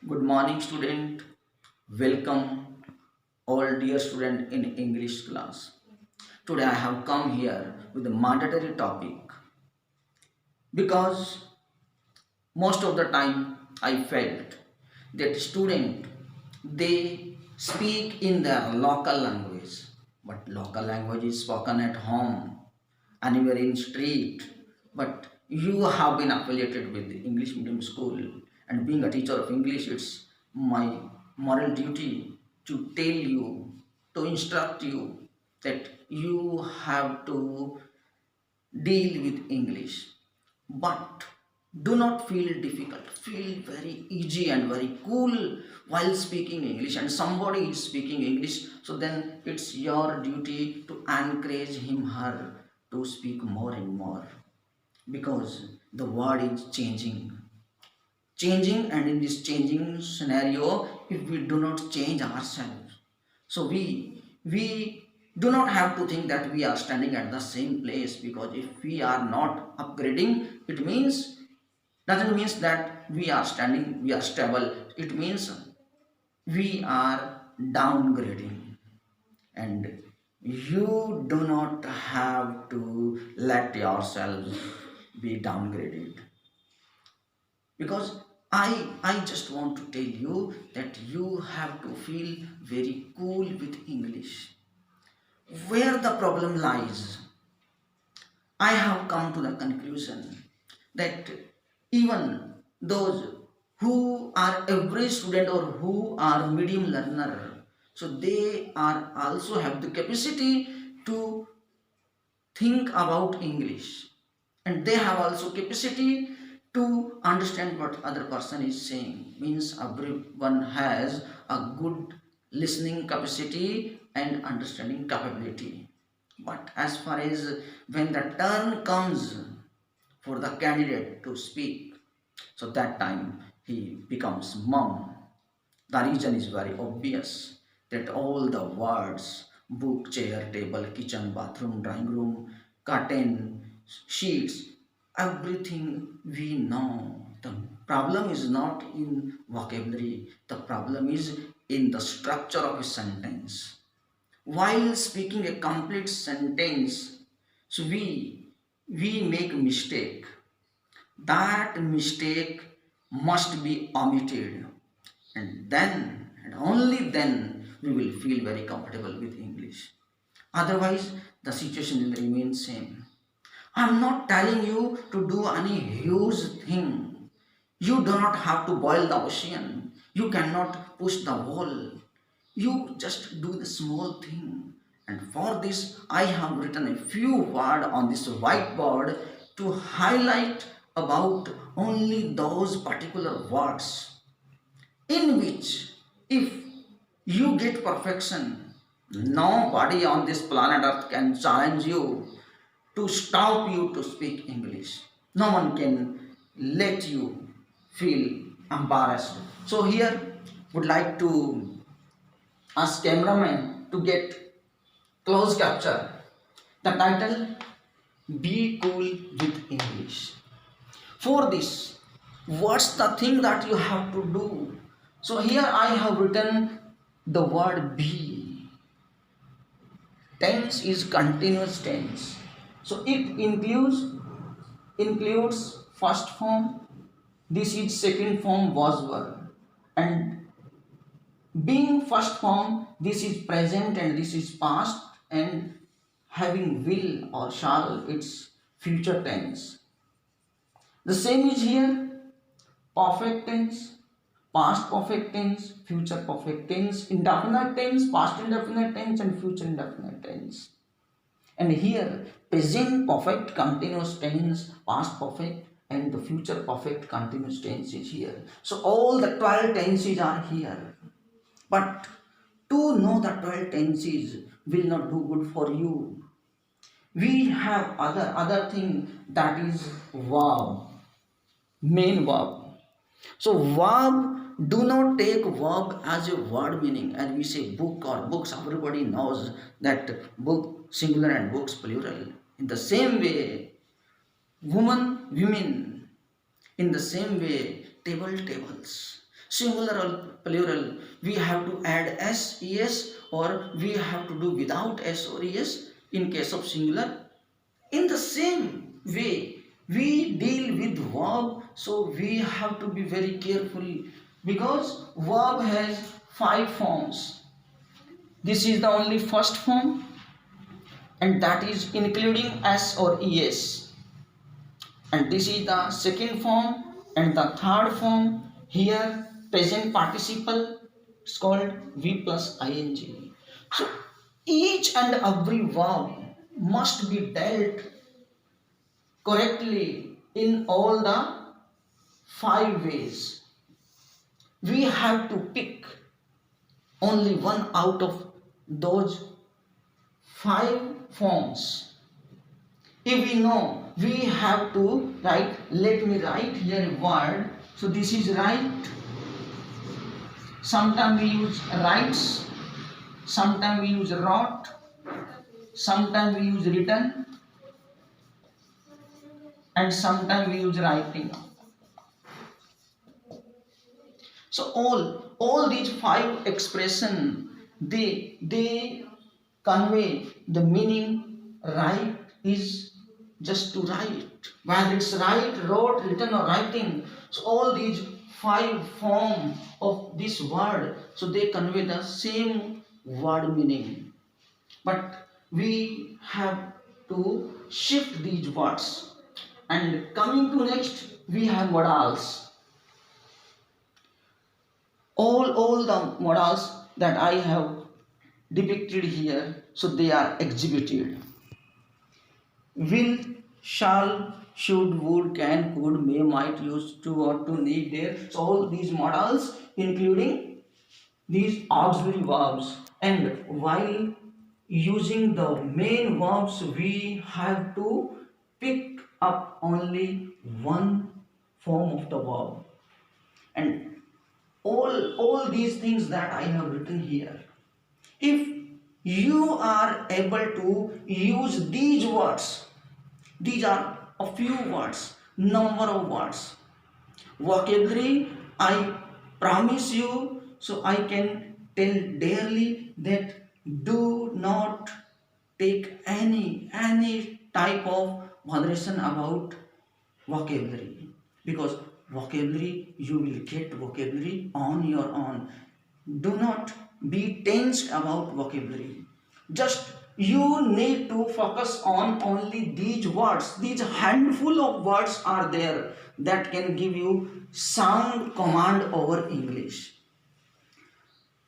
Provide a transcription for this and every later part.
Good morning, student. Welcome, all dear student in English class. Today I have come here with a mandatory topic because most of the time I felt that student they speak in their local language, but local language is spoken at home, anywhere in street. But you have been affiliated with the English medium school, and being a teacher of English, it's my moral duty to tell you, to instruct you that you have to deal with English. But do not feel difficult. Feel very easy and very cool while speaking English. And somebody is speaking English, so then it's your duty to encourage him, her to speak more and more because the world is changing, and in this changing scenario, if we do not change ourselves, so we do not have to think that we are standing at the same place, because if we are not upgrading, it means doesn't means that we are standing, we are stable. It means we are downgrading, and you do not have to let yourselves be downgraded, because I just want to tell you that you have to feel very cool with English. Where the problem lies, I have come to the conclusion that even those who are average student or who are medium learner, so they are also have the capacity to think about English, and they have also capacity to understand what other person is saying. Means everyone has a good listening capacity and understanding capability. But as far as when the turn comes for the candidate to speak, so that time he becomes mum. The reason is very obvious, that all the words book, chair, table, kitchen, bathroom, drawing room, curtain, sheets, everything we know. The problem is not in vocabulary, the problem is in the structure of a sentence. While speaking a complete sentence, so we make mistake. That mistake must be omitted, and then and only then we will feel very comfortable with English. Otherwise the situation will remain same. I'm not telling you to do any huge thing. You do not have to boil the ocean. You cannot push the wall. You just do the small thing. And for this, I have written a few words on this whiteboard to highlight about only those particular words, in which if you get perfection, nobody on this planet earth can challenge you to stop you to speak English. No one can let you feel embarrassed. So here would like to ask cameraman to get close capture. The title, Be Cool with English. For this, what's the thing that you have to do? So here I have written the word be. Tense is continuous tense. So it includes first form. This is second form was verb. And being first form, this is present and this is past, and having will or shall, it's future tense. The same is here, perfect tense, past perfect tense, future perfect tense, indefinite tense, past indefinite tense, and future indefinite tense. And here, present perfect continuous tense, past perfect, and the future perfect continuous tense is here. So all the 12 tenses are here. But to know the 12 tenses will not do good for you. We have other thing, that is verb, main verb. So verb, do not take verb as a word meaning. As we say book or books, everybody knows that book singular and books plural. In the same way, woman, women. In the same way, table, tables. singular or plural, we have to add s, es, or we have to do without s or es in case of singular. In the same way we deal with verb, so we have to be very careful because verb has 5 forms. This is the only first form, and that is including s or es, and this is the second form, and the third form here present participle, it's called v plus ing. So each and every verb must be dealt correctly in all the 5 ways. We have to pick only one out of those 5 forms. If we know, we have to write. Let me write here a word. So this is right. Sometimes we use writes, sometimes we use wrote, sometimes we use written, and sometimes we use writing. So all these 5 expression, they convey the meaning. Write is just to write, whether it's write, wrote, written, or writing. So all these 5 form of this word, so they convey the same word meaning. But we have to shift these words. And coming to next, we have modals. All the modals that I have depicted here, so they are exhibited. Will, shall, should, would, can, could, may, might, used to, ought to, need, dare. So all these modals including these auxiliary verbs. And while using the main verbs, we have to pick up only one form of the verb. And all these things that I have written here, if you are able to use these words, these are a few words, number of words, vocabulary, I promise you, so I can tell dearly that do not take any type of botheration about vocabulary, because vocabulary, you will get vocabulary on your own. Do not be tensed about vocabulary. Just you need to focus on only these words. These handful of words are there that can give you sound command over English.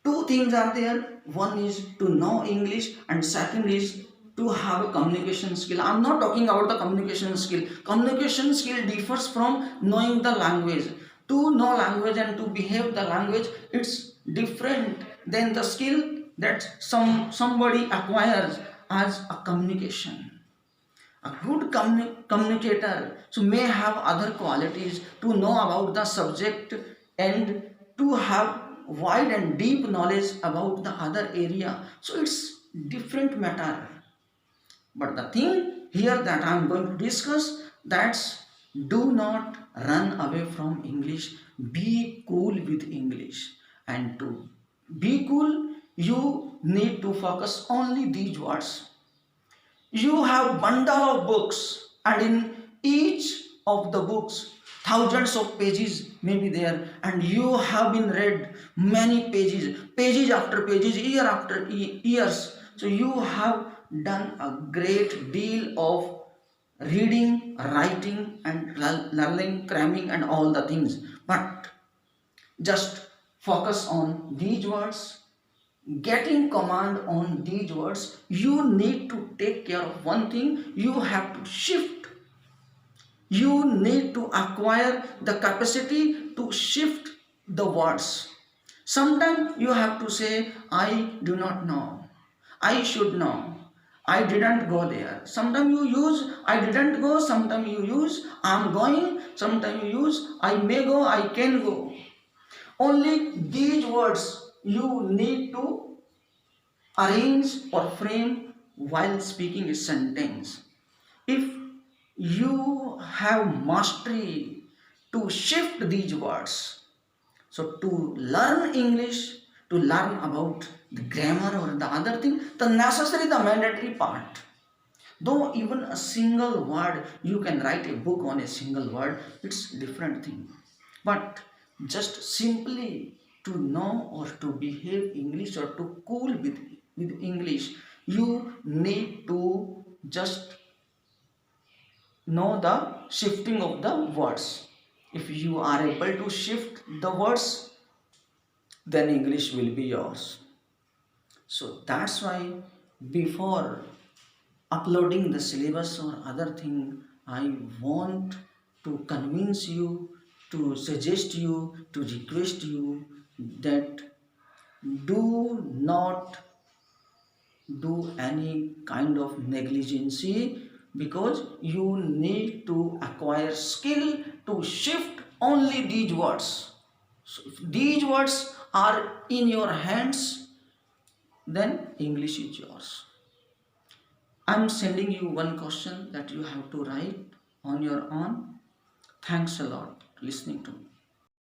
2 things are there. One is to know English, and second is to have a communication skill. I'm not talking about the communication skill. Communication skill differs from knowing the language. To know language and to behave the language, it's different than the skill that somebody acquires as a communication. A good communicator so may have other qualities to know about the subject and to have wide and deep knowledge about the other area. So it's different matter. But the thing here that I am going to discuss, that's do not run away from English. Be cool with English. And to be cool, you need to focus only these words. You have bundle of books, and in each of the books thousands of pages may be there, and you have been read many pages, pages after pages, year after years. So you have done a great deal of reading, writing, and learning, cramming, and all the things. But just focus on these words, getting command on these words. You need to take care of one thing. You have to shift. You need to acquire the capacity to shift the words. Sometimes you have to say, I do not know, I should know, I didn't go there. Sometimes you use I didn't go, sometimes you use I'm going, sometimes you use I may go, I can go. Only these words you need to arrange or frame while speaking a sentence. If you have mastery to shift these words, So to learn English, to learn about the grammar or the other thing, the necessary, the mandatory part, though even a single word, you can write a book on a single word, it's different thing. But just simply to know or to behave English or to cool with English, you need to just know the shifting of the words. If you are able to shift the words, then English will be yours. So that's why before uploading the syllabus or other thing, I want to convince you, to suggest you, to request you that do not do any kind of negligency, because you need to acquire skill to shift only these words. So if these words are in your hands, then English is yours. I'm sending you one question that you have to write on your own. Thanks a lot for listening to me.